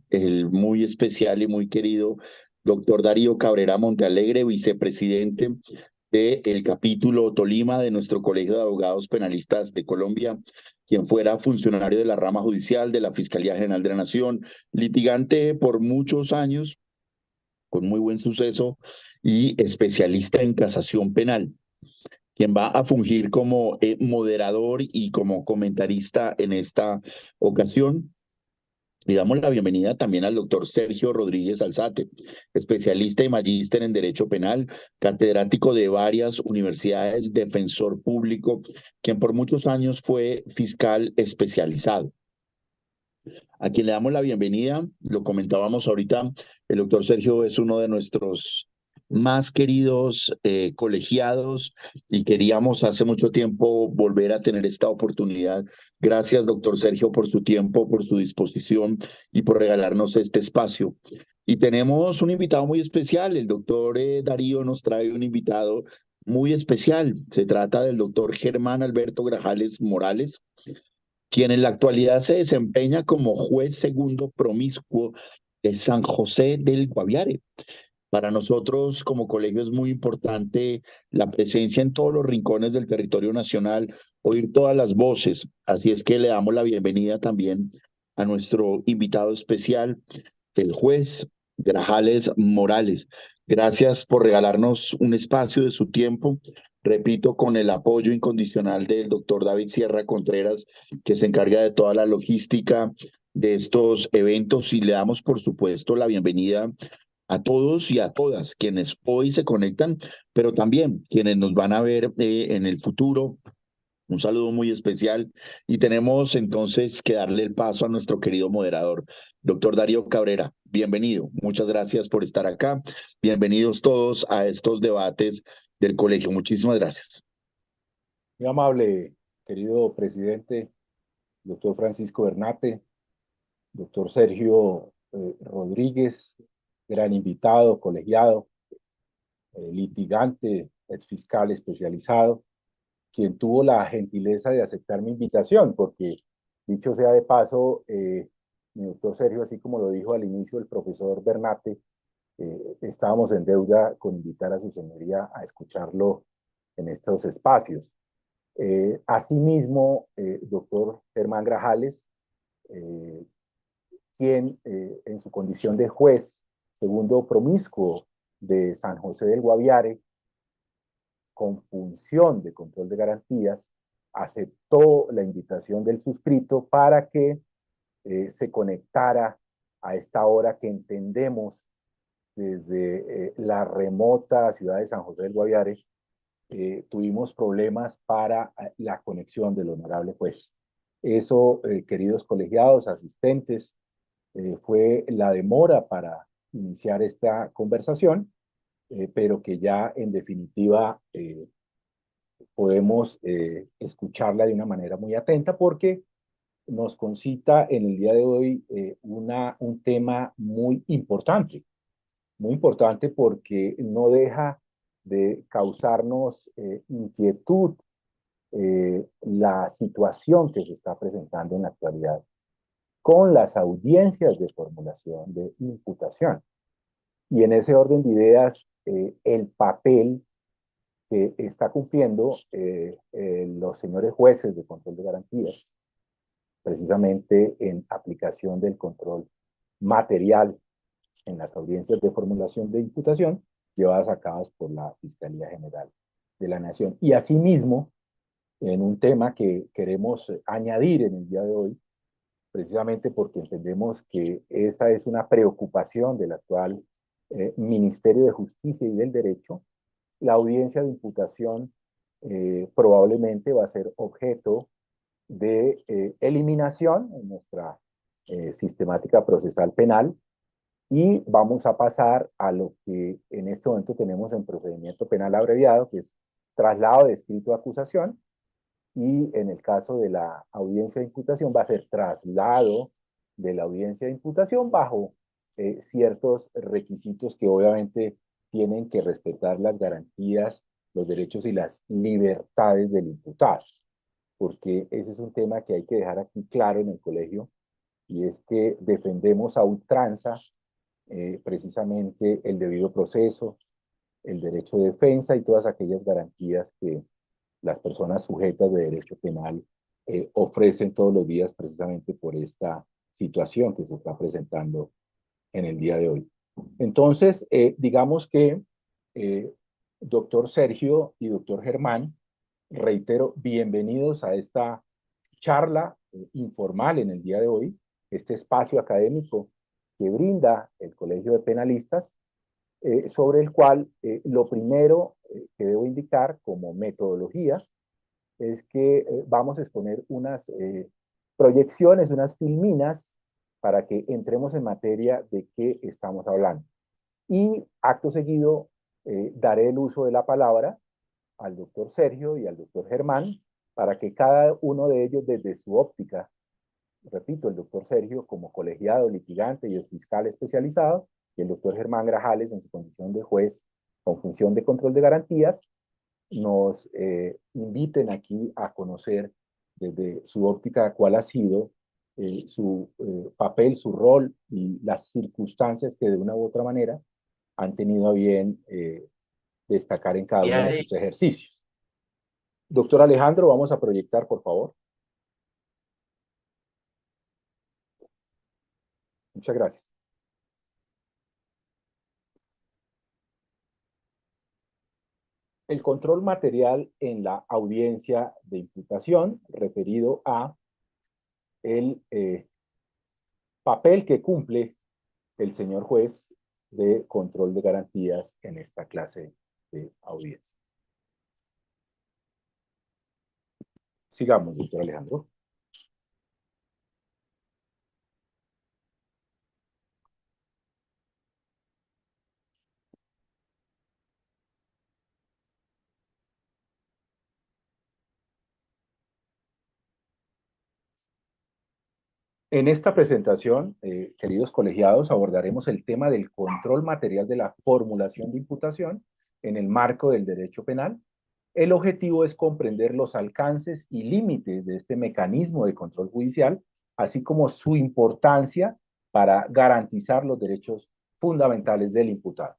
el muy especial y muy querido doctor Darío Cabrera Montealegre, vicepresidente del capítulo Tolima de nuestro Colegio de Abogados Penalistas de Colombia, quien fuera funcionario de la rama judicial de la Fiscalía General de la Nación, litigante por muchos años, con muy buen suceso y especialista en casación penal, quien va a fungir como moderador y como comentarista en esta ocasión. Y damos la bienvenida también al doctor Sergio Rodríguez Alzate, especialista y magíster en Derecho Penal, catedrático de varias universidades, defensor público, quien por muchos años fue fiscal especializado. A quien le damos la bienvenida, lo comentábamos ahorita, el doctor Sergio es uno de nuestros más queridos colegiados y queríamos hace mucho tiempo volver a tener esta oportunidad. Gracias, doctor Sergio, por su tiempo, por su disposición y por regalarnos este espacio. Y tenemos un invitado muy especial, el doctor Darío nos trae un invitado muy especial. Se trata del doctor Germán Alberto Grajales Morales, quien en la actualidad se desempeña como juez segundo promiscuo de San José del Guaviare. Para nosotros como colegio es muy importante la presencia en todos los rincones del territorio nacional, oír todas las voces. Así es que le damos la bienvenida también a nuestro invitado especial, el juez Grajales Morales. Gracias por regalarnos un espacio de su tiempo. Repito, con el apoyo incondicional del doctor David Sierra Contreras, que se encarga de toda la logística de estos eventos, y le damos, por supuesto, la bienvenida a todos y a todas quienes hoy se conectan, pero también quienes nos van a ver en el futuro. Un saludo muy especial y tenemos entonces que darle el paso a nuestro querido moderador, doctor Darío Cabrera. Bienvenido, muchas gracias por estar acá. Bienvenidos todos a estos debates del colegio. Muchísimas gracias. Muy amable, querido presidente, doctor Francisco Bernate, doctor Sergio Rodríguez, gran invitado, colegiado, litigante, ex fiscal especializado, quien tuvo la gentileza de aceptar mi invitación, porque dicho sea de paso, mi doctor Sergio, así como lo dijo al inicio el profesor Bernate, estábamos en deuda con invitar a su señoría a escucharlo en estos espacios. Asimismo, doctor Germán Grajales, eh, quien en su condición de juez segundo promiscuo de San José del Guaviare, con función de control de garantías, aceptó la invitación del suscrito para que se conectara a esta hora que entendemos desde la remota ciudad de San José del Guaviare. Tuvimos problemas para la conexión del honorable juez. Eso, queridos colegiados, asistentes, fue la demora para iniciar esta conversación, pero que ya en definitiva podemos escucharla de una manera muy atenta porque nos concita en el día de hoy un tema muy importante porque no deja de causarnos inquietud la situación que se está presentando en la actualidad con las audiencias de formulación de imputación. Y en ese orden de ideas, el papel que está cumpliendo los señores jueces de control de garantías, precisamente en aplicación del control material en las audiencias de formulación de imputación llevadas a cabo por la Fiscalía General de la Nación. Y asimismo, en un tema que queremos añadir en el día de hoy, precisamente porque entendemos que esa es una preocupación del actual Ministerio de Justicia y del Derecho, la audiencia de imputación probablemente va a ser objeto de eliminación en nuestra sistemática procesal penal y vamos a pasar a lo que en este momento tenemos en procedimiento penal abreviado, que es traslado de escrito de acusación, y en el caso de la audiencia de imputación va a ser traslado de la audiencia de imputación bajo ciertos requisitos que obviamente tienen que respetar las garantías, los derechos y las libertades del imputado, porque ese es un tema que hay que dejar aquí claro en el colegio. y es que defendemos a ultranza precisamente el debido proceso, el derecho de defensa y todas aquellas garantías que las personas sujetas de derecho penal ofrecen todos los días precisamente por esta situación que se está presentando en el día de hoy. Entonces, digamos que doctor Sergio y doctor Germán, reitero, bienvenidos a esta charla informal en el día de hoy, este espacio académico que brinda el Colegio de Penalistas, sobre el cual lo primero que debo indicar como metodología es que vamos a exponer unas proyecciones, unas filminas para que entremos en materia de qué estamos hablando. Y acto seguido daré el uso de la palabra al doctor Sergio y al doctor Germán para que cada uno de ellos desde su óptica, repito, el doctor Sergio como colegiado, litigante y el fiscal especializado, y el doctor Germán Grajales en su condición de juez con función de control de garantías, nos inviten aquí a conocer desde su óptica cuál ha sido su papel, su rol y las circunstancias que de una u otra manera han tenido a bien destacar en cada uno de sus ejercicios. Doctor Alejandro, vamos a proyectar, por favor. Muchas gracias. El control material en la audiencia de imputación referido a el papel que cumple el señor juez de control de garantías en esta clase de audiencia. Sigamos, doctor Alejandro. En esta presentación, queridos colegiados, abordaremos el tema del control material de la formulación de imputación en el marco del derecho penal. El objetivo es comprender los alcances y límites de este mecanismo de control judicial, así como su importancia para garantizar los derechos fundamentales del imputado.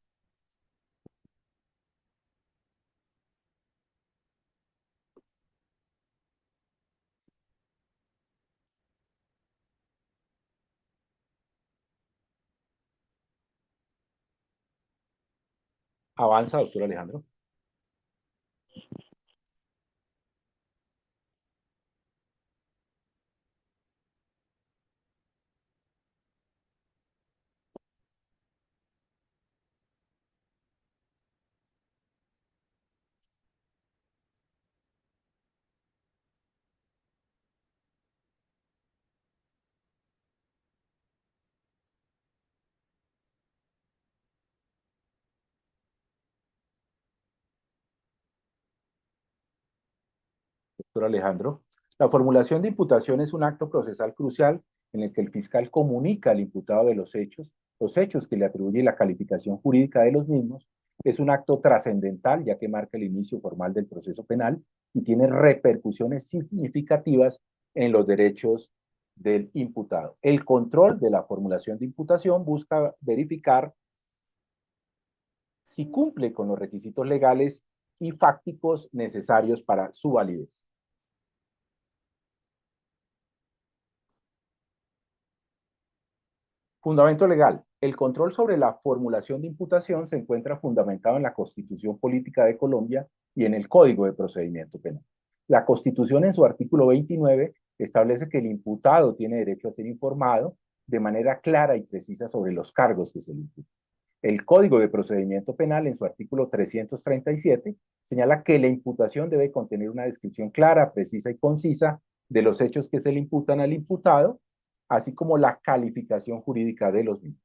Avanza, doctor Alejandro. Doctor Alejandro. La formulación de imputación es un acto procesal crucial en el que el fiscal comunica al imputado de los hechos que le atribuye la calificación jurídica de los mismos. Es un acto trascendental ya que marca el inicio formal del proceso penal y tiene repercusiones significativas en los derechos del imputado. El control de la formulación de imputación busca verificar si cumple con los requisitos legales y fácticos necesarios para su validez. Fundamento legal. El control sobre la formulación de imputación se encuentra fundamentado en la Constitución Política de Colombia y en el Código de Procedimiento Penal. La Constitución en su artículo 29 establece que el imputado tiene derecho a ser informado de manera clara y precisa sobre los cargos que se le imputan. El Código de Procedimiento Penal en su artículo 337 señala que la imputación debe contener una descripción clara, precisa y concisa de los hechos que se le imputan al imputado, así como la calificación jurídica de los mismos.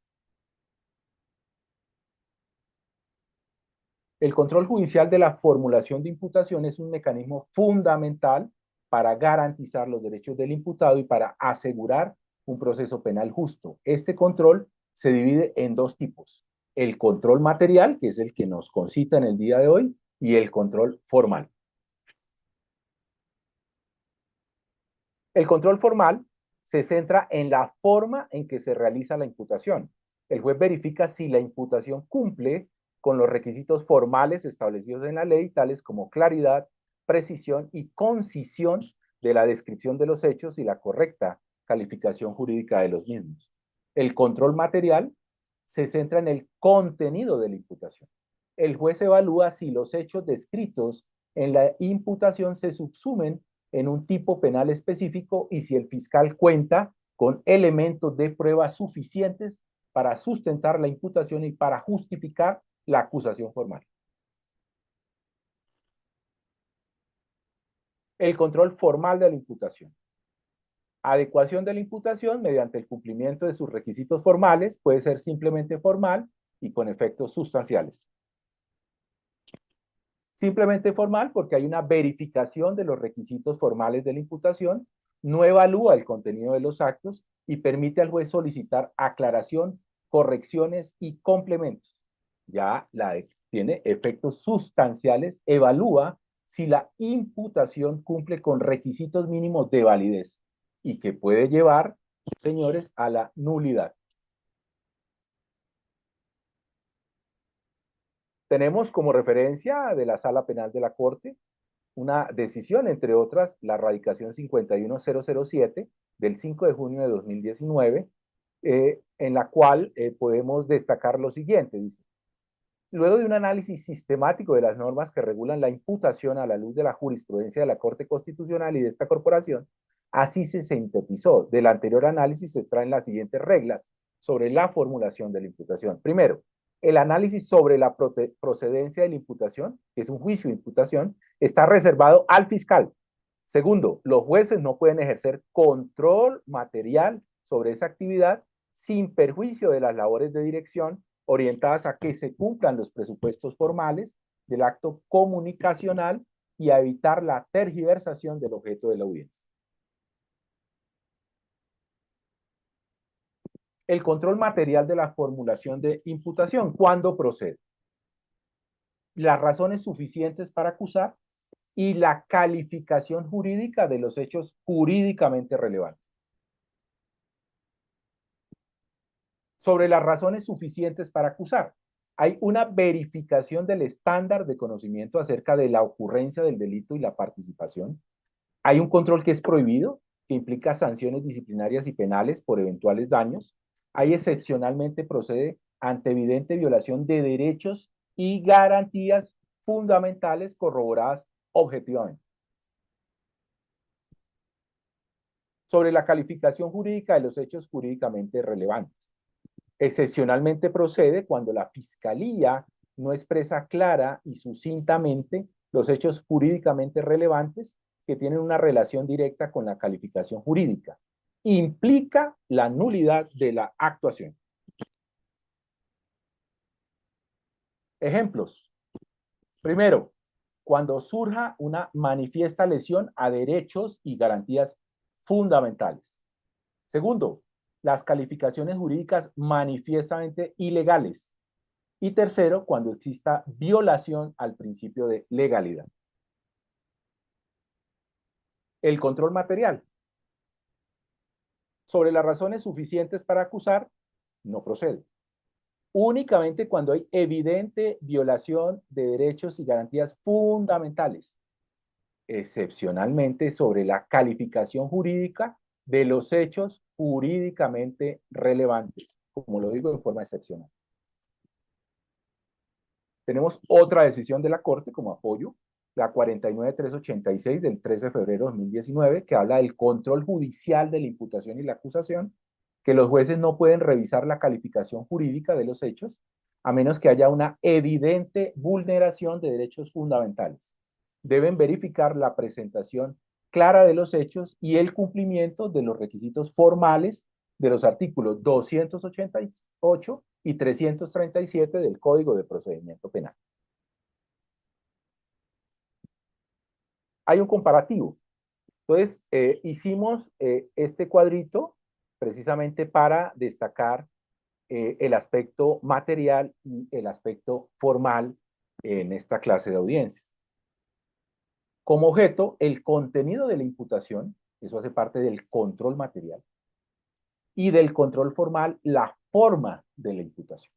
El control judicial de la formulación de imputación es un mecanismo fundamental para garantizar los derechos del imputado y para asegurar un proceso penal justo. Este control se divide en dos tipos: el control material, que es el que nos concita en el día de hoy, y el control formal. El control formal se centra en la forma en que se realiza la imputación. El juez verifica si la imputación cumple con los requisitos formales establecidos en la ley, tales como claridad, precisión y concisión de la descripción de los hechos y la correcta calificación jurídica de los mismos. El control material se centra en el contenido de la imputación. El juez evalúa si los hechos descritos en la imputación se subsumen en un tipo penal específico y si el fiscal cuenta con elementos de prueba suficientes para sustentar la imputación y para justificar la acusación formal. El control formal de la imputación. Adecuación de la imputación mediante el cumplimiento de sus requisitos formales, puede ser simplemente formal y con efectos sustanciales. Simplemente formal porque hay una verificación de los requisitos formales de la imputación, no evalúa el contenido de los actos y permite al juez solicitar aclaración, correcciones y complementos. Ya tiene efectos sustanciales, evalúa si la imputación cumple con requisitos mínimos de validez y que puede llevar, señores, a la nulidad. Tenemos como referencia de la Sala Penal de la Corte una decisión, entre otras, la radicación 51007 del 5 de junio de 2019, en la cual podemos destacar lo siguiente, dice: luego de un análisis sistemático de las normas que regulan la imputación a la luz de la jurisprudencia de la Corte Constitucional y de esta corporación, así se sintetizó. Del anterior análisis se extraen las siguientes reglas sobre la formulación de la imputación. Primero, el análisis sobre la procedencia de la imputación, que es un juicio de imputación, está reservado al fiscal. Segundo, los jueces no pueden ejercer control material sobre esa actividad sin perjuicio de las labores de dirección orientadas a que se cumplan los presupuestos formales del acto comunicacional y a evitar la tergiversación del objeto de la audiencia. El control material de la formulación de imputación. ¿Cuándo procede? Las razones suficientes para acusar y la calificación jurídica de los hechos jurídicamente relevantes. Sobre las razones suficientes para acusar, hay una verificación del estándar de conocimiento acerca de la ocurrencia del delito y la participación. Hay un control que es prohibido, que implica sanciones disciplinarias y penales por eventuales daños. Hay excepcionalmente procede ante evidente violación de derechos y garantías fundamentales corroboradas objetivamente. Sobre la calificación jurídica de los hechos jurídicamente relevantes. Excepcionalmente procede cuando la Fiscalía no expresa clara y sucintamente los hechos jurídicamente relevantes que tienen una relación directa con la calificación jurídica. Implica la nulidad de la actuación. Ejemplos. Primero, cuando surja una manifiesta lesión a derechos y garantías fundamentales. Segundo, las calificaciones jurídicas manifiestamente ilegales. Y tercero, cuando exista violación al principio de legalidad. El control material. Sobre las razones suficientes para acusar, no procede. Únicamente cuando hay evidente violación de derechos y garantías fundamentales. Excepcionalmente sobre la calificación jurídica de los hechos jurídicamente relevantes, como lo digo en forma excepcional. Tenemos otra decisión de la Corte como apoyo, la 49386 del 13 de febrero de 2019, que habla del control judicial de la imputación y la acusación, que los jueces no pueden revisar la calificación jurídica de los hechos a menos que haya una evidente vulneración de derechos fundamentales. Deben verificar la presentación clara de los hechos y el cumplimiento de los requisitos formales de los artículos 288 y 337 del Código de Procedimiento Penal. Hay un comparativo. Entonces, hicimos este cuadrito precisamente para destacar el aspecto material y el aspecto formal en esta clase de audiencias. Como objeto, el contenido de la imputación, eso hace parte del control material, y del control formal la forma de la imputación.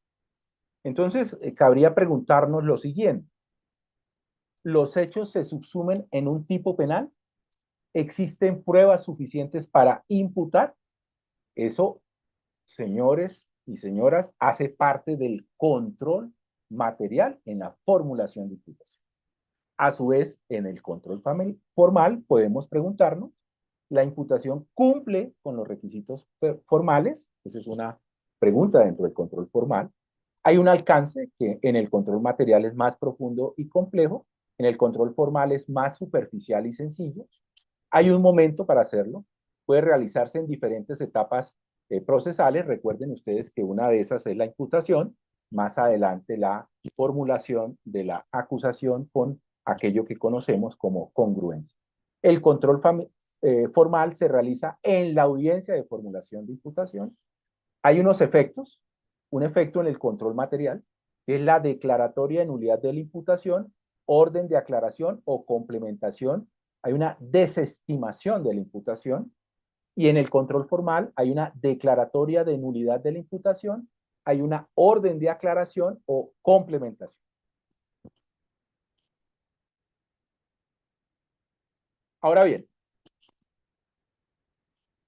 Entonces, cabría preguntarnos lo siguiente. ¿Los hechos se subsumen en un tipo penal? ¿Existen pruebas suficientes para imputar? Eso, señores y señoras, hace parte del control material en la formulación de imputación. A su vez, en el control formal podemos preguntarnos, ¿la imputación cumple con los requisitos formales? Esa es una pregunta dentro del control formal. Hay un alcance que en el control material es más profundo y complejo, en el control formal es más superficial y sencillo. Hay un momento para hacerlo, puede realizarse en diferentes etapas procesales. Recuerden ustedes que una de esas es la imputación, más adelante la formulación de la acusación con aquello que conocemos como congruencia. El control formal se realiza en la audiencia de formulación de imputación. Hay unos efectos, un efecto en el control material, que es la declaratoria de nulidad de la imputación, orden de aclaración o complementación. Hay una desestimación de la imputación, y en el control formal hay una declaratoria de nulidad de la imputación, hay una orden de aclaración o complementación. Ahora bien,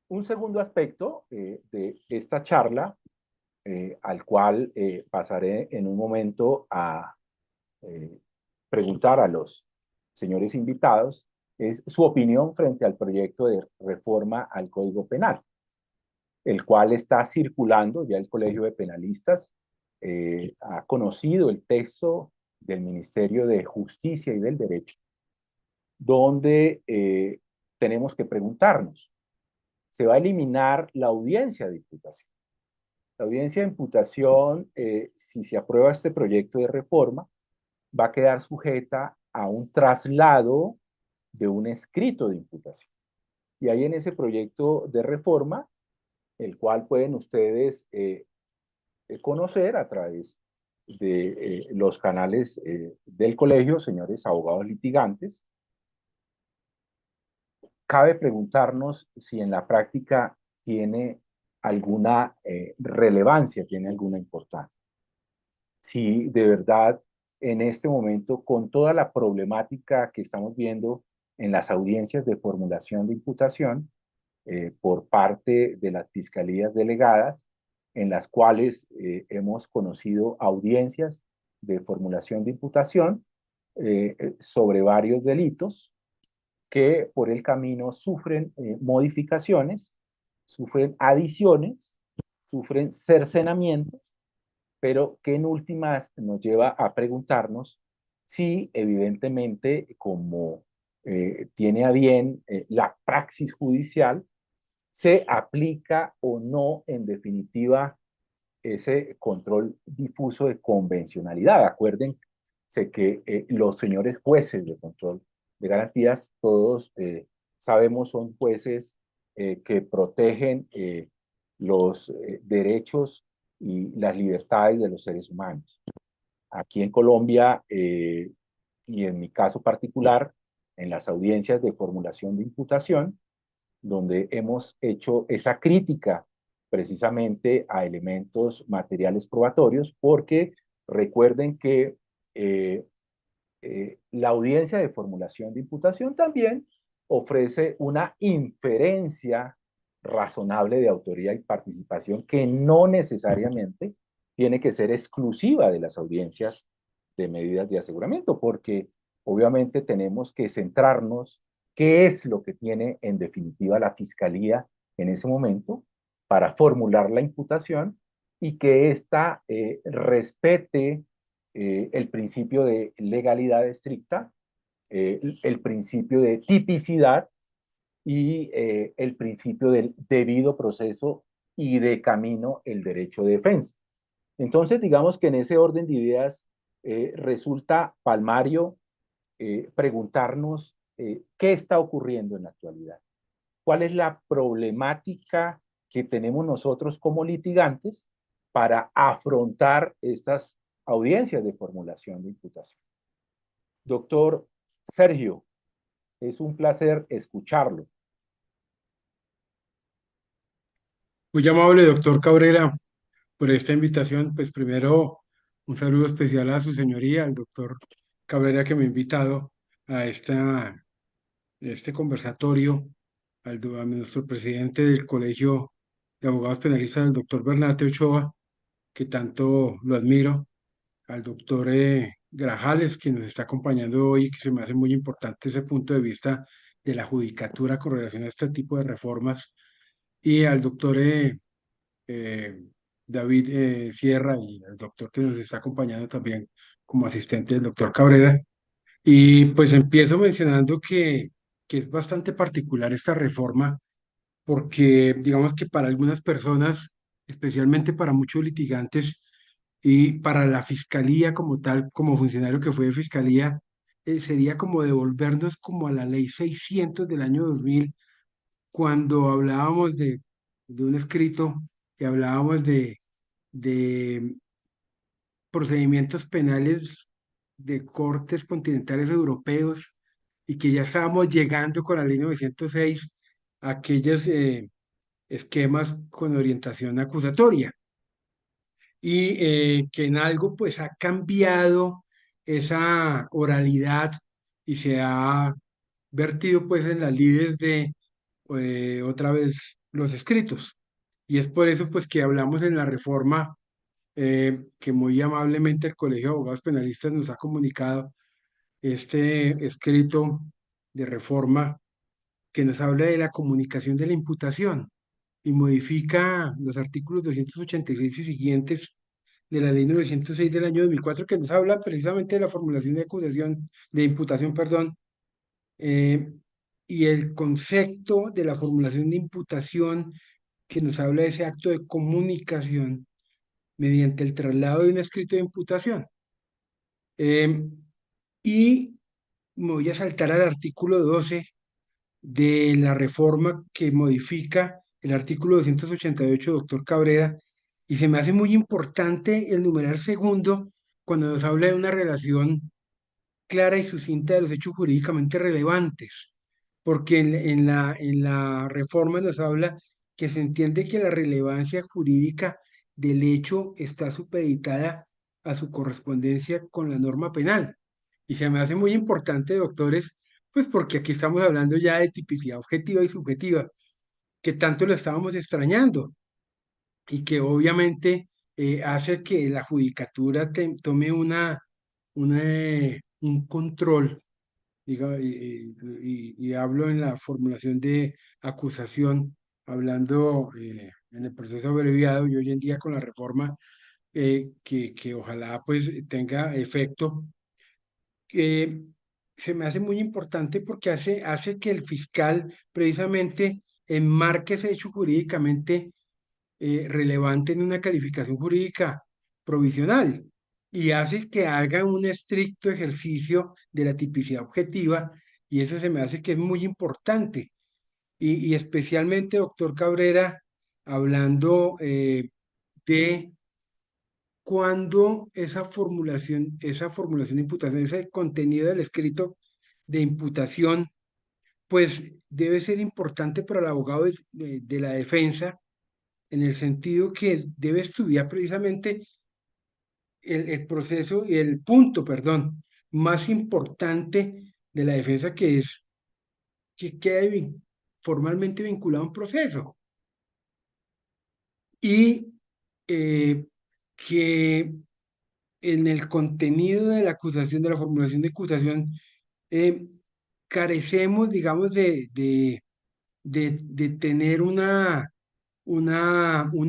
un segundo aspecto de esta charla, al cual pasaré en un momento a eh, preguntar a los señores invitados, es su opinión frente al proyecto de reforma al Código Penal, el cual está circulando. Ya el Colegio de Penalistas ha conocido el texto del Ministerio de Justicia y del Derecho, donde tenemos que preguntarnos, ¿se va a eliminar la audiencia de imputación? La audiencia de imputación, si se aprueba este proyecto de reforma, va a quedar sujeta a un traslado de un escrito de imputación. Y ahí en ese proyecto de reforma, el cual pueden ustedes conocer a través de los canales del colegio, señores abogados litigantes, cabe preguntarnos si en la práctica tiene alguna relevancia, tiene alguna importancia. Si de verdad en este momento, con toda la problemática que estamos viendo en las audiencias de formulación de imputación por parte de las fiscalías delegadas, en las cuales hemos conocido audiencias de formulación de imputación sobre varios delitos que por el camino sufren modificaciones, sufren adiciones, sufren cercenamientos, pero que en últimas nos lleva a preguntarnos si evidentemente como tiene a bien la praxis judicial, se aplica o no en definitiva ese control difuso de convencionalidad. Acuérdense que los señores jueces de control de garantías, todos sabemos, son jueces que protegen los derechos y las libertades de los seres humanos. Aquí en Colombia, y en mi caso particular, en las audiencias de formulación de imputación, donde hemos hecho esa crítica precisamente a elementos materiales probatorios, porque recuerden que eh, la audiencia de formulación de imputación también ofrece una inferencia razonable de autoría y participación que no necesariamente tiene que ser exclusiva de las audiencias de medidas de aseguramiento, porque obviamente tenemos que centrarnos qué es lo que tiene en definitiva la fiscalía en ese momento para formular la imputación y que ésta respete el principio de legalidad estricta, el principio de tipicidad y el principio del debido proceso y de camino el derecho de defensa. Entonces, digamos que en ese orden de ideas resulta palmario preguntarnos qué está ocurriendo en la actualidad, cuál es la problemática que tenemos nosotros como litigantes para afrontar estas audiencias de formulación de imputación. Doctor Sergio, es un placer escucharlo. Muy amable, doctor Cabrera, por esta invitación. Pues primero, un saludo especial a su señoría, al doctor Cabrera, que me ha invitado a este conversatorio, a nuestro presidente del Colegio de Abogados Penalistas, el doctor Bernate Ochoa, que tanto lo admiro, al doctor Grajales, que nos está acompañando hoy, que se me hace muy importante ese punto de vista de la judicatura con relación a este tipo de reformas, y al doctor eh, David Sierra y el doctor que nos está acompañando también como asistente del doctor Cabrera. Y pues empiezo mencionando que es bastante particular esta reforma porque digamos que para algunas personas, especialmente para muchos litigantes y para la fiscalía como tal, como funcionario que fue de fiscalía, sería como devolvernos como a la ley 600 del año 2000 cuando hablábamos de un escrito y hablábamos de procedimientos penales de cortes continentales europeos y que ya estábamos llegando con la ley 906 a aquellos esquemas con orientación acusatoria y que en algo pues ha cambiado esa oralidad y se ha vertido pues en las lides de otra vez los escritos. Y es por eso pues que hablamos en la reforma que muy amablemente el Colegio de Abogados Penalistas nos ha comunicado este escrito de reforma que nos habla de la comunicación de la imputación y modifica los artículos 286 y siguientes de la Ley 906 del año 2004 que nos habla precisamente de la formulación de acusación, de imputación, perdón, eh, y el concepto de la formulación de imputación que nos habla de ese acto de comunicación mediante el traslado de un escrito de imputación. Eh, y me voy a saltar al artículo 12 de la reforma que modifica el artículo 288, doctor Cabrera, y se me hace muy importante el numeral segundo cuando nos habla de una relación clara y sucinta de los hechos jurídicamente relevantes, porque en la reforma nos habla que se entiende que la relevancia jurídica del hecho está supeditada a su correspondencia con la norma penal. Y se me hace muy importante, doctores, pues porque aquí estamos hablando ya de tipicidad objetiva y subjetiva, que tanto lo estábamos extrañando y que obviamente hace que la judicatura tome un control, diga, y hablo en la formulación de acusación, hablando en el proceso abreviado y hoy en día con la reforma que ojalá pues tenga efecto, eh, se me hace muy importante porque hace que el fiscal precisamente enmarque ese hecho jurídicamente relevante en una calificación jurídica provisional y hace que haga un estricto ejercicio de la tipicidad objetiva y eso se me hace que es muy importante. Y especialmente, doctor Cabrera, hablando de cuando esa formulación de imputación, ese contenido del escrito de imputación, pues debe ser importante para el abogado de la defensa en el sentido que debe estudiar precisamente el proceso y el punto, perdón, más importante de la defensa, que es que quede formalmente vinculado a un proceso y eh, que en el contenido de la acusación, de la formulación de acusación, eh, carecemos, digamos, de tener un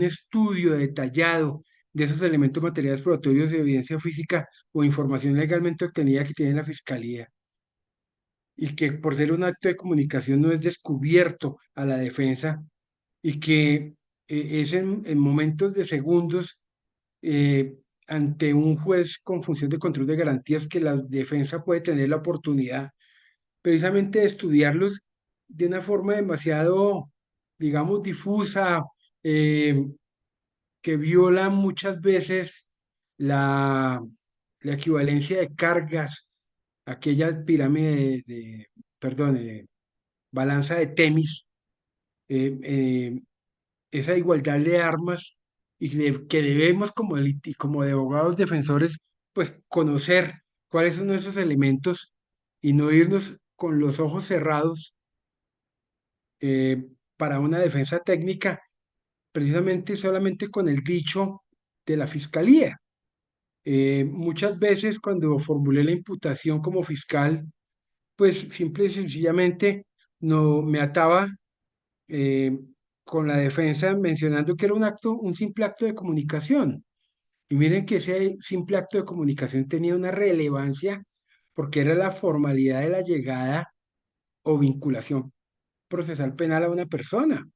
estudio detallado de esos elementos materiales probatorios de evidencia física o información legalmente obtenida que tiene la Fiscalía y que por ser un acto de comunicación no es descubierto a la defensa y que es en momentos de segundos ante un juez con función de control de garantías que la defensa puede tener la oportunidad precisamente de estudiarlos de una forma demasiado, digamos, difusa, eh, que viola muchas veces la, la equivalencia de cargas, aquella pirámide perdón, balanza de Temis, eh, eh, esa igualdad de armas y que debemos como de abogados defensores, pues conocer cuáles son esos elementos y no irnos con los ojos cerrados eh, para una defensa técnica, precisamente solamente con el dicho de la fiscalía. Muchas veces cuando formulé la imputación como fiscal, pues simple y sencillamente no me ataba eh, con la defensa mencionando que era un simple acto de comunicación. Y miren que ese simple acto de comunicación tenía una relevancia porque era la formalidad de la llegada o vinculación procesal penal a una persona.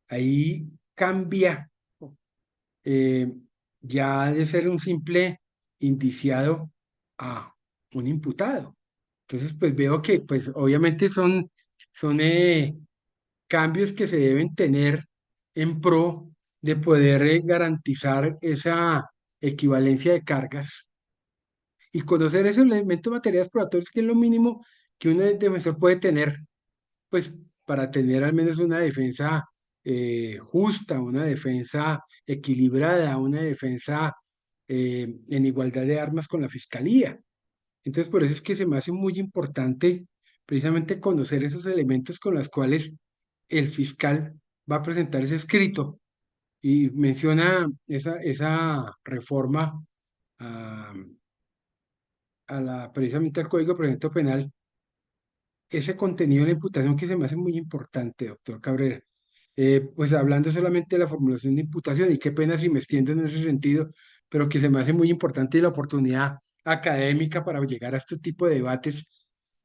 Ahí cambia eh, ya de ser un simple indiciado a un imputado. Entonces, pues veo que, pues obviamente son cambios que se deben tener en pro de poder garantizar esa equivalencia de cargas y conocer esos elementos materiales probatorios, que es lo mínimo que un defensor puede tener, pues para tener al menos una defensa justa, una defensa equilibrada, una defensa en igualdad de armas con la fiscalía. Entonces, por eso es que se me hace muy importante precisamente conocer esos elementos con los cuales el fiscal va a presentar ese escrito y menciona esa reforma a, precisamente al Código de Procedimiento Penal, ese contenido de la imputación que se me hace muy importante, doctor Cabrera. Pues hablando solamente de la formulación de imputación, y qué pena si me extiendo en ese sentido, pero que se me hace muy importante la oportunidad académica para llegar a este tipo de debates.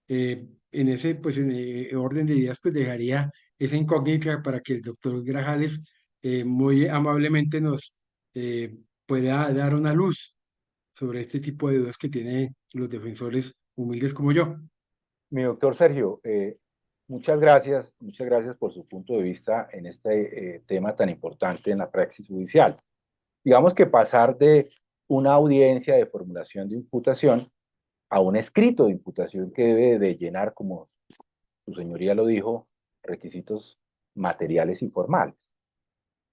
En ese pues, orden de ideas, pues dejaría esa incógnita para que el doctor Grajales muy amablemente nos pueda dar una luz sobre este tipo de dudas que tienen los defensores humildes como yo. Mi doctor Sergio, muchas gracias por su punto de vista en este tema tan importante en la praxis judicial. Digamos que pasar de una audiencia de formulación de imputación a un escrito de imputación que debe de llenar, como su señoría lo dijo, requisitos materiales y formales.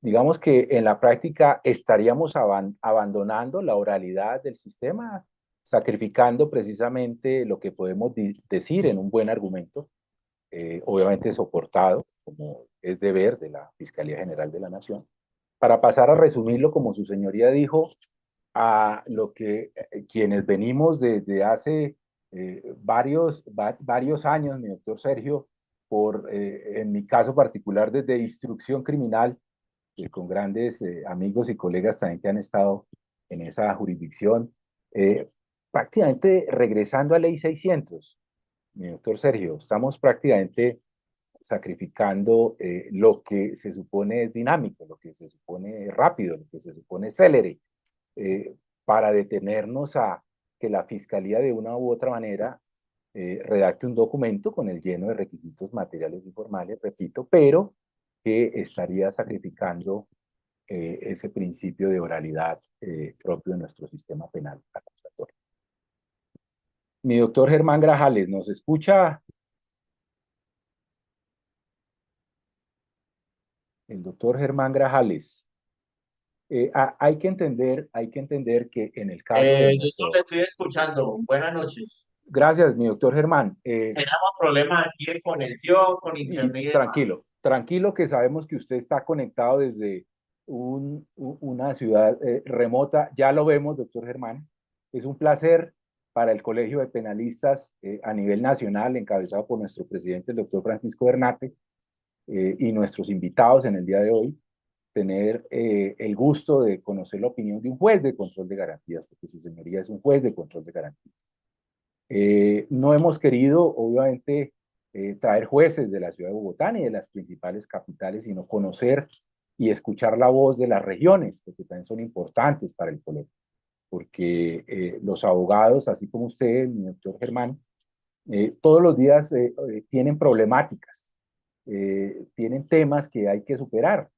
Digamos que en la práctica estaríamos abandonando la oralidad del sistema, sacrificando precisamente lo que podemos decir en un buen argumento, obviamente soportado, como es deber de la Fiscalía General de la Nación, para pasar a resumirlo, como su señoría dijo, a lo que quienes venimos desde hace varios años, mi doctor Sergio, en mi caso particular, desde instrucción criminal, con grandes amigos y colegas también que han estado en esa jurisdicción, eh, prácticamente regresando a Ley 600, mi doctor Sergio, estamos prácticamente sacrificando lo que se supone es dinámico, lo que se supone es rápido, lo que se supone es célere, eh, para detenernos a que la fiscalía de una u otra manera redacte un documento con el lleno de requisitos materiales y formales, repito, pero que estaría sacrificando ese principio de oralidad propio de nuestro sistema penal acusatorio. Mi doctor Germán Grajales, ¿nos escucha? El doctor Germán Grajales. Hay que entender que en el caso de Doctor, nuestro... le estoy escuchando. Buenas noches. Gracias, mi doctor Germán. Tenemos problemas aquí de conexión con Y internet y demás. tranquilo, tranquilo que sabemos que usted está conectado desde una ciudad remota. Ya lo vemos, doctor Germán. Es un placer para el Colegio de Penalistas a nivel nacional, encabezado por nuestro presidente, el doctor Francisco Bernate, y nuestros invitados en el día de hoy, tener el gusto de conocer la opinión de un juez de control de garantías, porque su señoría es un juez de control de garantías. No hemos querido, obviamente, traer jueces de la ciudad de Bogotá ni de las principales capitales, sino conocer y escuchar la voz de las regiones, porque también son importantes para el colegio, porque los abogados, así como usted, mi doctor Germán, todos los días tienen problemáticas, tienen temas que hay que superar.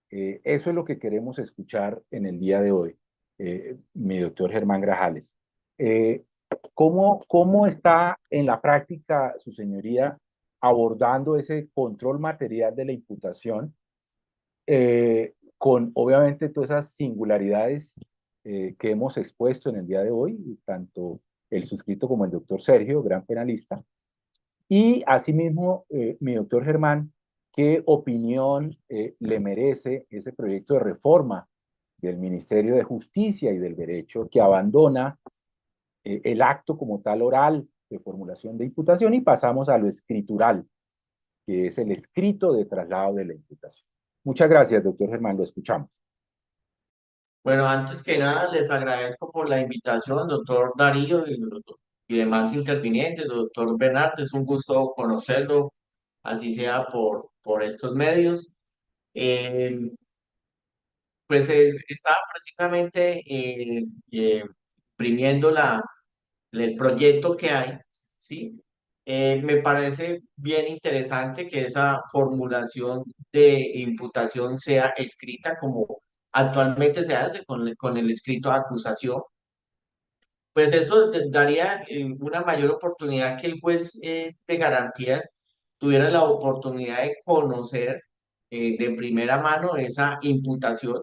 Eso es lo que queremos escuchar en el día de hoy, mi doctor Germán Grajales. Eh, ¿Cómo está en la práctica su señoría abordando ese control material de la imputación con obviamente todas esas singularidades que hemos expuesto en el día de hoy, tanto el suscrito como el doctor Sergio, gran penalista, y asimismo mi doctor Germán, ¿qué opinión le merece ese proyecto de reforma del Ministerio de Justicia y del Derecho que abandona el acto como tal oral de formulación de imputación y pasamos a lo escritural, que es el escrito de traslado de la imputación? Muchas gracias, doctor Germán, lo escuchamos. Bueno, antes que nada, les agradezco por la invitación, doctor Darío y demás intervinientes, doctor Bernard, es un gusto conocerlo, así sea por estos medios. Eh, estaba precisamente imprimiendo el proyecto que hay, ¿sí? Me parece bien interesante que esa formulación de imputación sea escrita como actualmente se hace con el escrito de acusación. Pues eso daría una mayor oportunidad que el juez de garantías tuviera la oportunidad de conocer de primera mano esa imputación.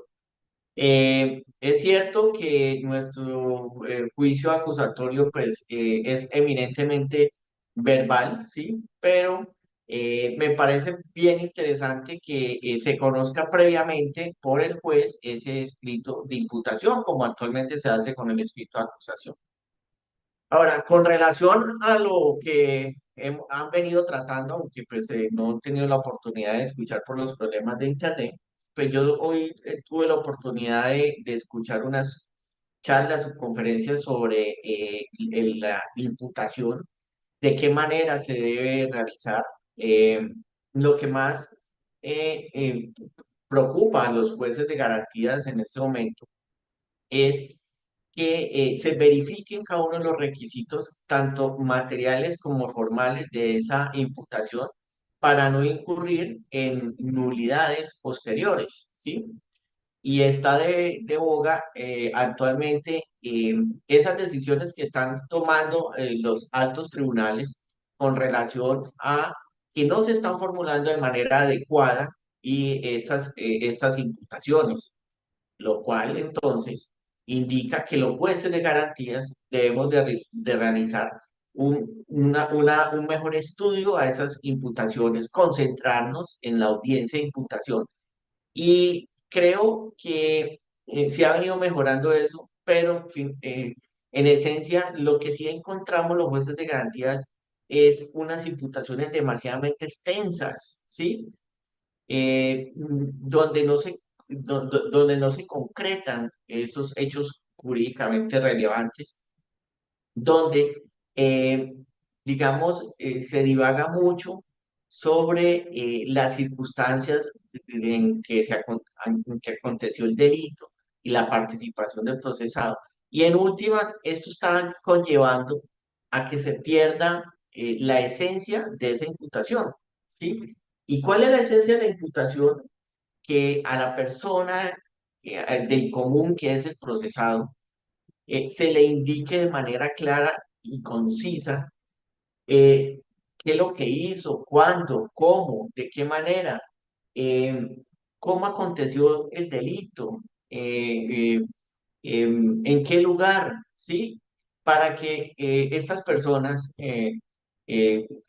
Es cierto que nuestro juicio acusatorio pues, es eminentemente verbal, ¿sí? Pero me parece bien interesante que se conozca previamente por el juez ese escrito de imputación, como actualmente se hace con el escrito de acusación. Ahora, con relación a lo que han venido tratando, aunque pues no he tenido la oportunidad de escuchar por los problemas de internet, pues yo hoy tuve la oportunidad de escuchar unas charlas o conferencias sobre la imputación, de qué manera se debe realizar. Eh, lo que más preocupa a los jueces de garantías en este momento es que se verifiquen cada uno de los requisitos, tanto materiales como formales, de esa imputación para no incurrir en nulidades posteriores, ¿sí? Y está de boga actualmente esas decisiones que están tomando los altos tribunales con relación a que no se están formulando de manera adecuada y estas imputaciones, lo cual entonces indica que los jueces de garantías debemos de realizar un mejor estudio a esas imputaciones, concentrarnos en la audiencia de imputación y creo que se ha venido mejorando eso, pero en esencia lo que sí encontramos los jueces de garantías es unas imputaciones demasiadamente extensas, ¿sí? Donde no se concretan esos hechos jurídicamente relevantes, donde, eh, digamos, se divaga mucho sobre las circunstancias en en que aconteció el delito y la participación del procesado. Y en últimas, esto está conllevando a que se pierda la esencia de esa imputación, ¿sí? ¿Y cuál es la esencia de la imputación? Que a la persona del común que es el procesado se le indique de manera clara y concisa eh, qué es lo que hizo, cuándo, cómo, de qué manera, eh, cómo aconteció el delito, en qué lugar, ¿sí? Para que estas personas,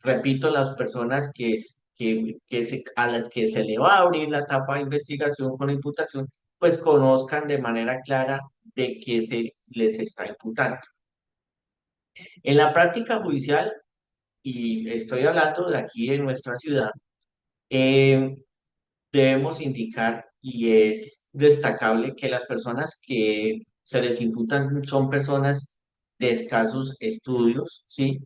repito, las personas a las que se le va a abrir la etapa de investigación con imputación, pues conozcan de manera clara de qué se les está imputando. En la práctica judicial, y estoy hablando de aquí en nuestra ciudad, eh, debemos indicar y es destacable que las personas que se les imputan son personas de escasos estudios, ¿sí?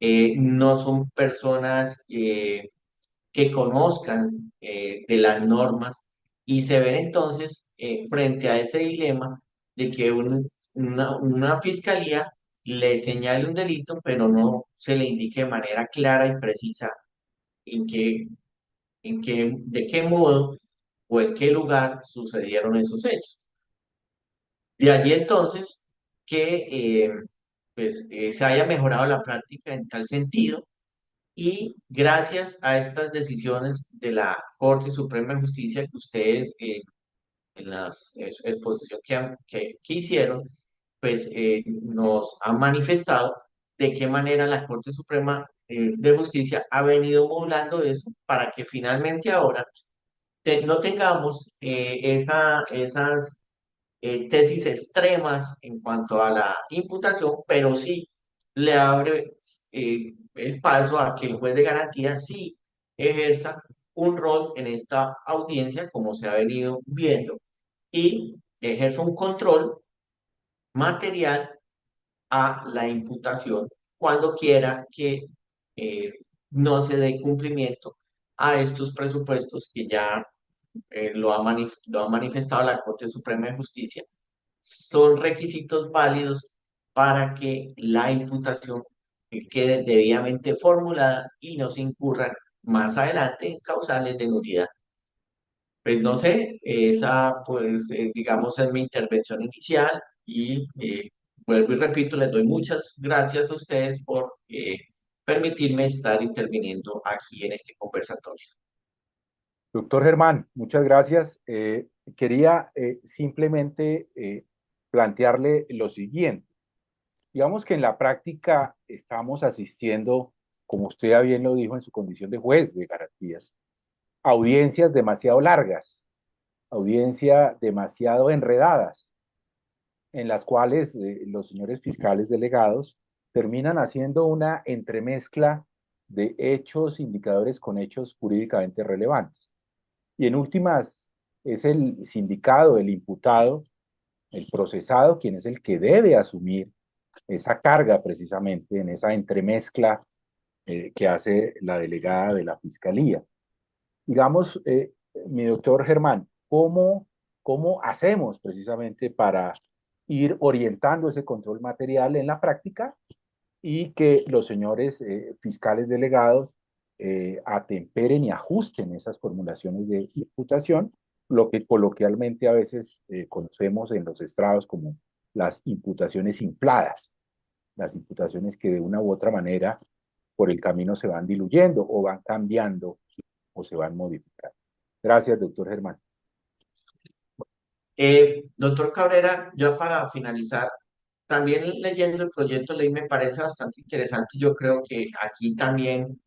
No son personas que conozcan de las normas y se ven entonces frente a ese dilema de que una fiscalía le señale un delito, pero no se le indique de manera clara y precisa en qué de qué modo o en qué lugar sucedieron esos hechos. De allí entonces que se haya mejorado la práctica en tal sentido Y gracias a estas decisiones de la Corte Suprema de Justicia que ustedes en la exposición que hicieron, pues nos han manifestado de qué manera la Corte Suprema de Justicia ha venido modulando eso para que finalmente ahora no tengamos esas tesis extremas en cuanto a la imputación, pero sí le abre el paso a que el juez de garantía sí ejerza un rol en esta audiencia, como se ha venido viendo, y ejerza un control material a la imputación cuando quiera que eh, no se dé cumplimiento a estos presupuestos que ya lo ha manifestado la Corte Suprema de Justicia. Son requisitos válidos para que la imputación quede debidamente formulada y no se incurran más adelante en causales de nulidad. Pues no sé, esa pues digamos es mi intervención inicial y vuelvo y repito, les doy muchas gracias a ustedes por permitirme estar interviniendo aquí en este conversatorio. Doctor Germán, muchas gracias. Quería simplemente plantearle lo siguiente. Digamos que en la práctica estamos asistiendo, como usted ya bien lo dijo en su condición de juez de garantías, a audiencias demasiado largas, audiencias demasiado enredadas, en las cuales los señores fiscales delegados terminan haciendo una entremezcla de hechos, indicadores con hechos jurídicamente relevantes. Y en últimas, es el sindicado, el imputado, el procesado, quien es el que debe asumir esa carga precisamente en esa entremezcla que hace la delegada de la Fiscalía. Digamos, mi doctor Germán, ¿cómo hacemos precisamente para ir orientando ese control material en la práctica y que los señores fiscales delegados atemperen y ajusten esas formulaciones de imputación, lo que coloquialmente a veces conocemos en los estrados como las imputaciones infladas, las imputaciones que de una u otra manera por el camino se van diluyendo o van cambiando o se van modificando? Gracias, doctor Germán. Doctor Cabrera, ya para finalizar, también leyendo el proyecto de ley me parece bastante interesante. Yo creo que aquí también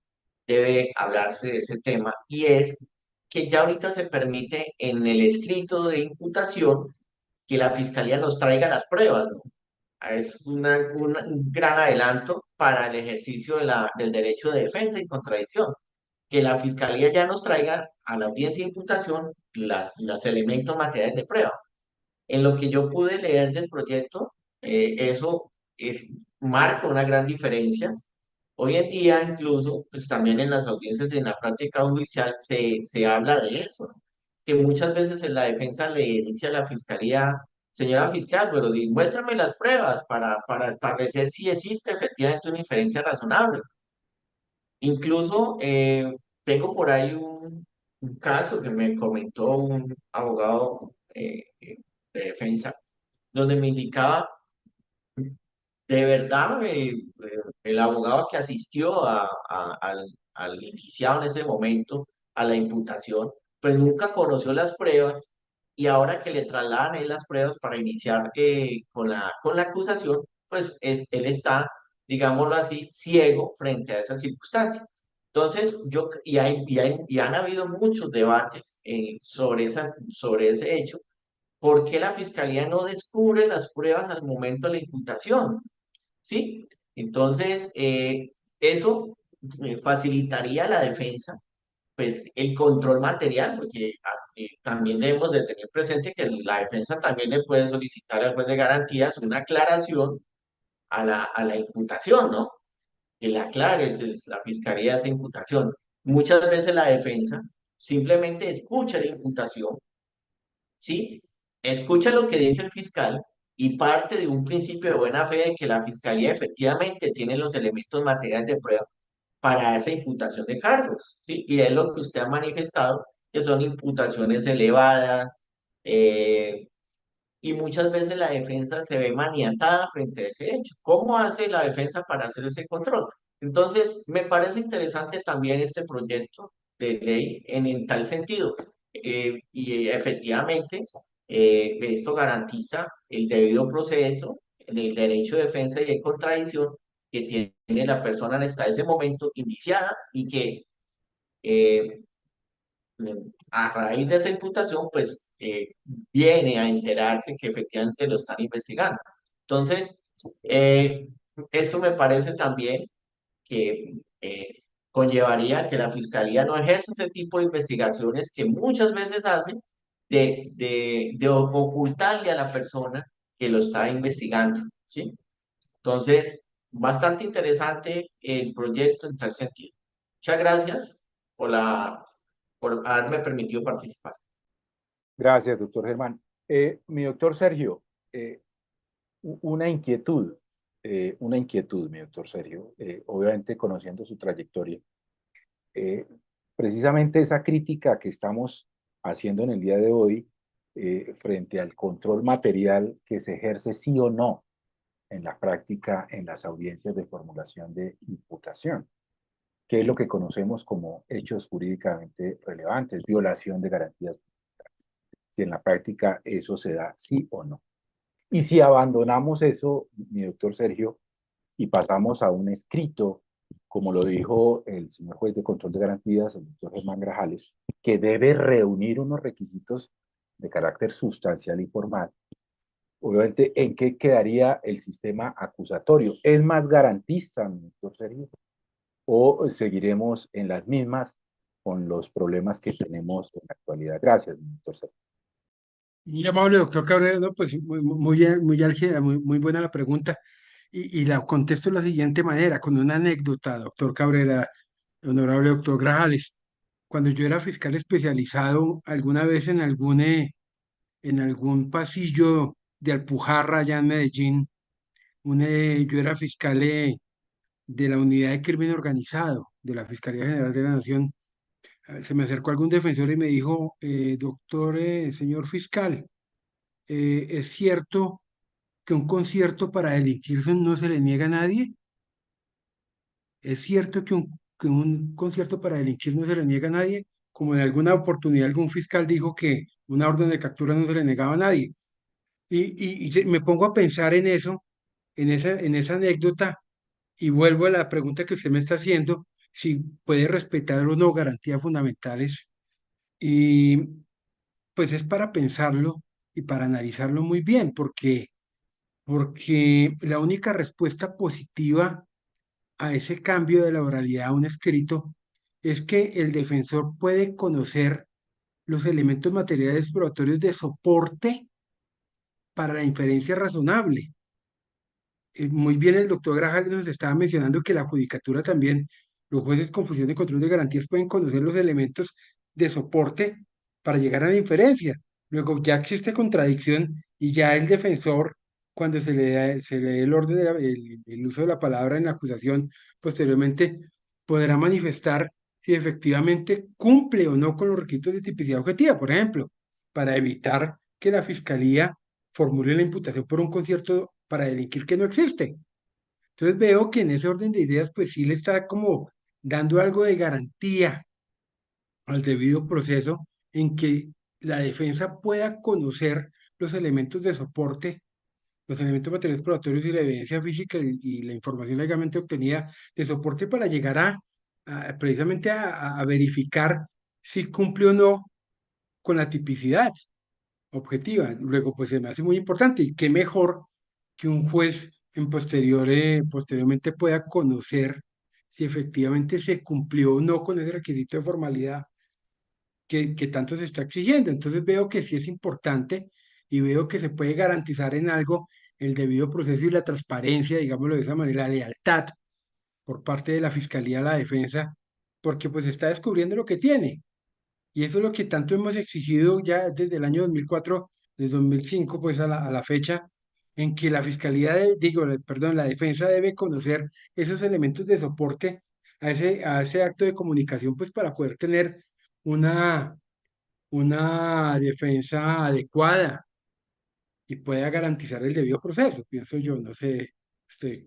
debe hablarse de ese tema y es que ya ahorita se permite en el escrito de imputación que la fiscalía nos traiga las pruebas, ¿no? Es un gran adelanto para el ejercicio del derecho de defensa y contradicción, que la fiscalía ya nos traiga a la audiencia de imputación los elementos materiales de prueba. En lo que yo pude leer del proyecto, eso marca una gran diferencia. Hoy en día, incluso, pues también en las audiencias y en la práctica judicial se habla de eso, que muchas veces en la defensa le dice a la fiscalía, señora fiscal, pero muéstrame las pruebas para establecer si existe efectivamente una inferencia razonable. Incluso tengo por ahí un caso que me comentó un abogado de defensa, donde me indicaba de verdad, el abogado que asistió al iniciado en ese momento, a la imputación, pues nunca conoció las pruebas y ahora que le trasladan él las pruebas para iniciar con la acusación, pues él está, digámoslo así, ciego frente a esa circunstancia. Entonces, y han habido muchos debates sobre ese hecho. ¿Por qué la fiscalía no descubre las pruebas al momento de la imputación? ¿Sí? Entonces, eso facilitaría a la defensa, pues, el control material, porque también debemos de tener presente que la defensa también le puede solicitar al juez de garantías una aclaración a la imputación, ¿no? Que la aclare la fiscalía de esa imputación. Muchas veces la defensa simplemente escucha la imputación, ¿sí? Escucha lo que dice el fiscal y parte de un principio de buena fe de que la fiscalía efectivamente tiene los elementos materiales de prueba para esa imputación de cargos, ¿sí? Y es lo que usted ha manifestado, que son imputaciones elevadas, y muchas veces la defensa se ve maniatada frente a ese hecho. ¿Cómo hace la defensa para hacer ese control? Entonces, me parece interesante también este proyecto de ley en tal sentido. Y efectivamente, esto garantiza el debido proceso, el derecho de defensa y de contradicción que tiene la persona hasta ese momento indiciada y que eh, a raíz de esa imputación, pues viene a enterarse que efectivamente lo están investigando. Entonces, eso me parece también que conllevaría que la fiscalía no ejerza ese tipo de investigaciones que muchas veces hace de ocultarle a la persona que lo está investigando, ¿sí? Entonces, bastante interesante el proyecto en tal sentido. Muchas gracias por haberme permitido participar. Gracias, doctor Germán. Mi doctor Sergio, eh, una inquietud, mi doctor Sergio, obviamente conociendo su trayectoria, eh, precisamente esa crítica que estamos haciendo en el día de hoy frente al control material que se ejerce sí o no en la práctica en las audiencias de formulación de imputación, que es lo que conocemos como hechos jurídicamente relevantes, violación de garantías, si en la práctica eso se da sí o no. Y si abandonamos eso, mi doctor Sergio, y pasamos a un escrito, como lo dijo el señor juez de control de garantías, el doctor Germán Grajales, que debe reunir unos requisitos de carácter sustancial y formal, obviamente, ¿en qué quedaría el sistema acusatorio? ¿Es más garantista, mi doctor Sergio? ¿O seguiremos en las mismas con los problemas que tenemos en la actualidad? Gracias, mi doctor Sergio. Muy amable, doctor Cabrera, no, pues muy álgida, muy buena la pregunta. Y la contesto de la siguiente manera, con una anécdota, doctor Cabrera, honorable doctor Grajales. Cuando yo era fiscal especializado, alguna vez en algún pasillo de Alpujarra, allá en Medellín, yo era fiscal de la Unidad de Crimen Organizado de la Fiscalía General de la Nación. Se me acercó algún defensor y me dijo, doctor, señor fiscal, ¿es cierto que un concierto para delinquir no se le niega a nadie? ¿Es cierto que un concierto para delinquir no se le niega a nadie? Como en alguna oportunidad algún fiscal dijo que una orden de captura no se le negaba a nadie. Me pongo a pensar en eso, en esa anécdota, y vuelvo a la pregunta que usted me está haciendo, si puede respetar o no garantías fundamentales. Y pues es para pensarlo y para analizarlo muy bien, porque la única respuesta positiva a ese cambio de la oralidad a un escrito es que el defensor puede conocer los elementos materiales probatorios de soporte para la inferencia razonable. Muy bien, el doctor Grajales nos estaba mencionando que la judicatura también, los jueces con función de control de garantías pueden conocer los elementos de soporte para llegar a la inferencia. Luego ya existe contradicción y ya el defensor, cuando se le dé el orden, el uso de la palabra en la acusación, posteriormente podrá manifestar si efectivamente cumple o no con los requisitos de tipicidad objetiva, por ejemplo, para evitar que la fiscalía formule la imputación por un concierto para delinquir que no existe. Entonces veo que en ese orden de ideas, pues sí le está como dando algo de garantía al debido proceso en que la defensa pueda conocer los elementos de soporte, los elementos materiales probatorios y la evidencia física y la información legalmente obtenida de soporte para llegar precisamente a verificar si cumple o no con la tipicidad objetiva. Luego, pues se me hace muy importante y qué mejor que un juez posteriormente pueda conocer si efectivamente se cumplió o no con ese requisito de formalidad que tanto se está exigiendo. Entonces veo que sí es importante y veo que se puede garantizar en algo el debido proceso y la transparencia, digámoslo de esa manera, la lealtad por parte de la Fiscalía a la defensa, porque pues está descubriendo lo que tiene. Y eso es lo que tanto hemos exigido ya desde el año 2004, desde 2005, pues a la fecha, en que la fiscalía, perdón, la defensa debe conocer esos elementos de soporte a ese acto de comunicación, pues para poder tener una, una defensa adecuada y pueda garantizar el debido proceso, pienso yo, no sé, usted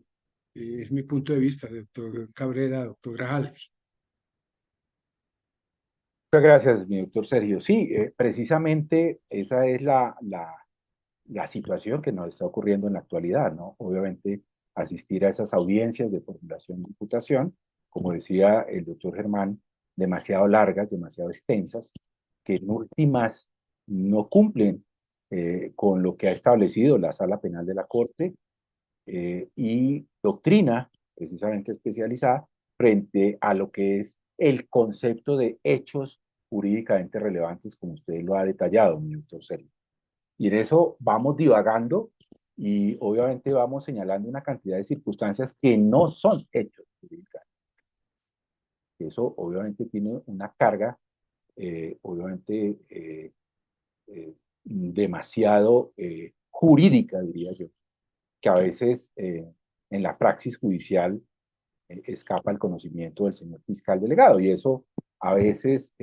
Es mi punto de vista, doctor Cabrera, doctor Grajales. Muchas gracias, mi doctor Sergio. Sí, precisamente esa es la situación que nos está ocurriendo en la actualidad, ¿no? Obviamente, asistir a esas audiencias de formulación de imputación, como decía el doctor Germán, demasiado largas, demasiado extensas, que en últimas no cumplen con lo que ha establecido la Sala Penal de la Corte y doctrina, precisamente especializada, frente a lo que es el concepto de hechos jurídicamente relevantes, como usted lo ha detallado, mi doctor Sergio. Y en eso vamos divagando y obviamente vamos señalando una cantidad de circunstancias que no son hechos jurídicos. Eso obviamente tiene una carga, obviamente demasiado jurídica, diría yo, que a veces en la praxis judicial escapa el conocimiento del señor fiscal delegado. Y eso a veces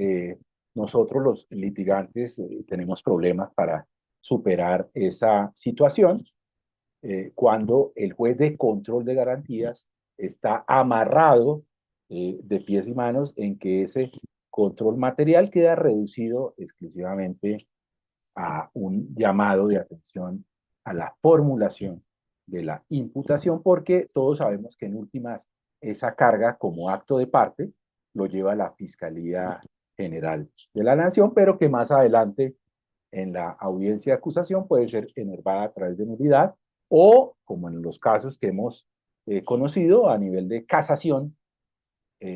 nosotros los litigantes tenemos problemas para superar esa situación cuando el juez de control de garantías está amarrado de pies y manos en que ese control material queda reducido exclusivamente a un llamado de atención a la formulación de la imputación, porque todos sabemos que en últimas esa carga como acto de parte lo lleva la Fiscalía General de la Nación, pero que más adelante en la audiencia de acusación puede ser enervada a través de nulidad o, como en los casos que hemos conocido a nivel de casación,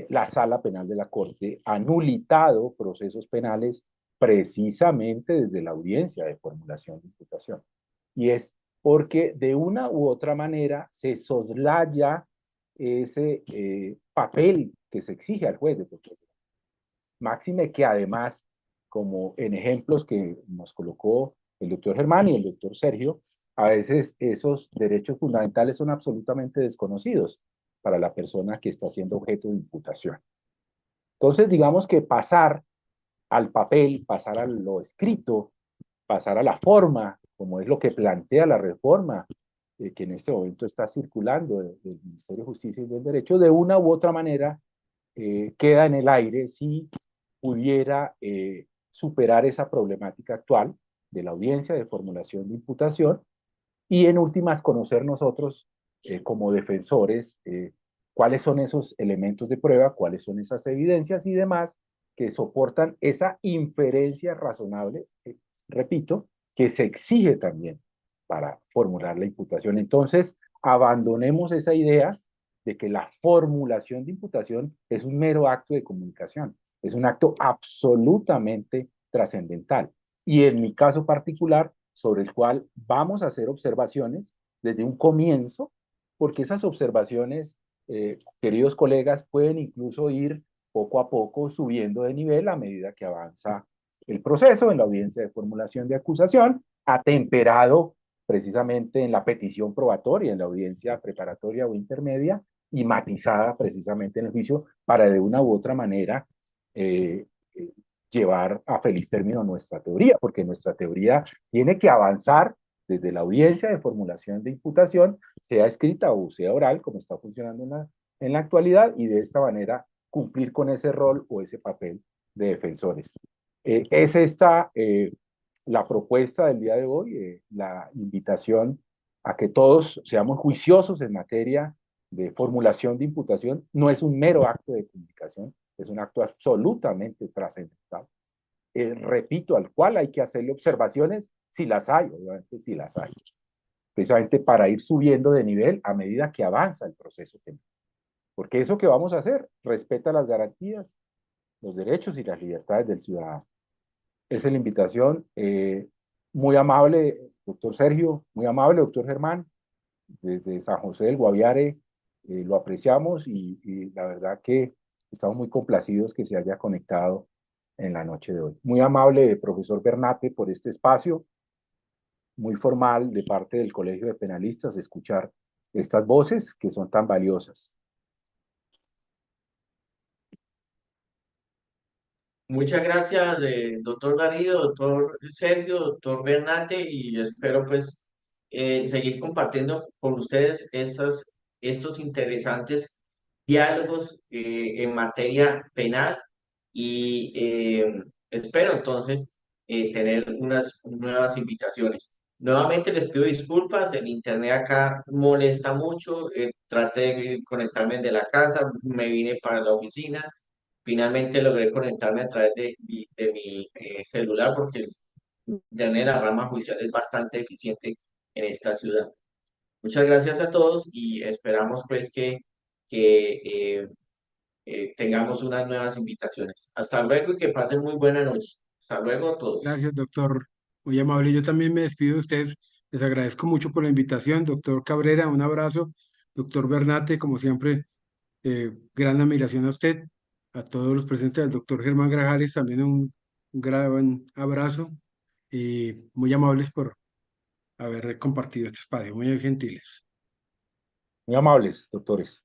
la Sala Penal de la Corte ha nulitado procesos penales precisamente desde la audiencia de formulación de imputación. Y es porque de una u otra manera se soslaya ese papel que se exige al juez de protección. Máxime que además, como en ejemplos que nos colocó el doctor Germán y el doctor Sergio, a veces esos derechos fundamentales son absolutamente desconocidos para la persona que está siendo objeto de imputación. Entonces, digamos que pasar al papel, pasar a lo escrito, pasar a la forma, como es lo que plantea la reforma que en este momento está circulando del Ministerio de Justicia y del Derecho, de una u otra manera queda en el aire si pudiera superar esa problemática actual de la audiencia de formulación de imputación y en últimas conocer nosotros como defensores cuáles son esos elementos de prueba, cuáles son esas evidencias y demás que soportan esa inferencia razonable, repito, que se exige también para formular la imputación. Entonces, abandonemos esa idea de que la formulación de imputación es un mero acto de comunicación, es un acto absolutamente trascendental. Y en mi caso particular, sobre el cual vamos a hacer observaciones desde un comienzo, porque esas observaciones, queridos colegas, pueden incluso ir poco a poco subiendo de nivel a medida que avanza el proceso en la audiencia de formulación de acusación, atemperado precisamente en la petición probatoria, en la audiencia preparatoria o intermedia, y matizada precisamente en el juicio para de una u otra manera eh, eh, llevar a feliz término nuestra teoría, porque nuestra teoría tiene que avanzar desde la audiencia de formulación de imputación, sea escrita o sea oral, como está funcionando en la actualidad, y de esta manera cumplir con ese rol o ese papel de defensores. Es esta la propuesta del día de hoy, la invitación a que todos seamos juiciosos en materia de formulación de imputación. No es un mero acto de comunicación, es un acto absolutamente trascendental. Repito, al cual hay que hacerle observaciones si las hay, obviamente si las hay, precisamente para ir subiendo de nivel a medida que avanza el proceso penal. Porque eso que vamos a hacer respeta las garantías, los derechos y las libertades del ciudadano. Esa es la invitación. Muy amable, doctor Sergio, muy amable, doctor Germán, desde San José del Guaviare, lo apreciamos y la verdad que estamos muy complacidos que se haya conectado en la noche de hoy. Muy amable, profesor Bernate, por este espacio, muy formal de parte del Colegio de Penalistas, escuchar estas voces que son tan valiosas. Muchas gracias, doctor Darío, doctor Sergio, doctor Bernate, y espero pues seguir compartiendo con ustedes estas estos interesantes diálogos en materia penal y espero entonces tener unas nuevas invitaciones. Nuevamente les pido disculpas, el internet acá molesta mucho, traté de conectarme de la casa, me vine para la oficina, finalmente logré conectarme a través de mi celular porque el internet de la rama judicial es bastante eficiente en esta ciudad. Muchas gracias a todos y esperamos pues que tengamos unas nuevas invitaciones. Hasta luego y que pasen muy buena noche. Hasta luego a todos. Gracias, doctor. Muy amable. Yo también me despido de ustedes. Les agradezco mucho por la invitación. Doctor Cabrera, un abrazo. Doctor Bernate, como siempre, gran admiración a usted. A todos los presentes, al doctor Germán Grajales, también un gran abrazo. Y muy amables por haber compartido este espacio. Muy gentiles. Muy amables, doctores.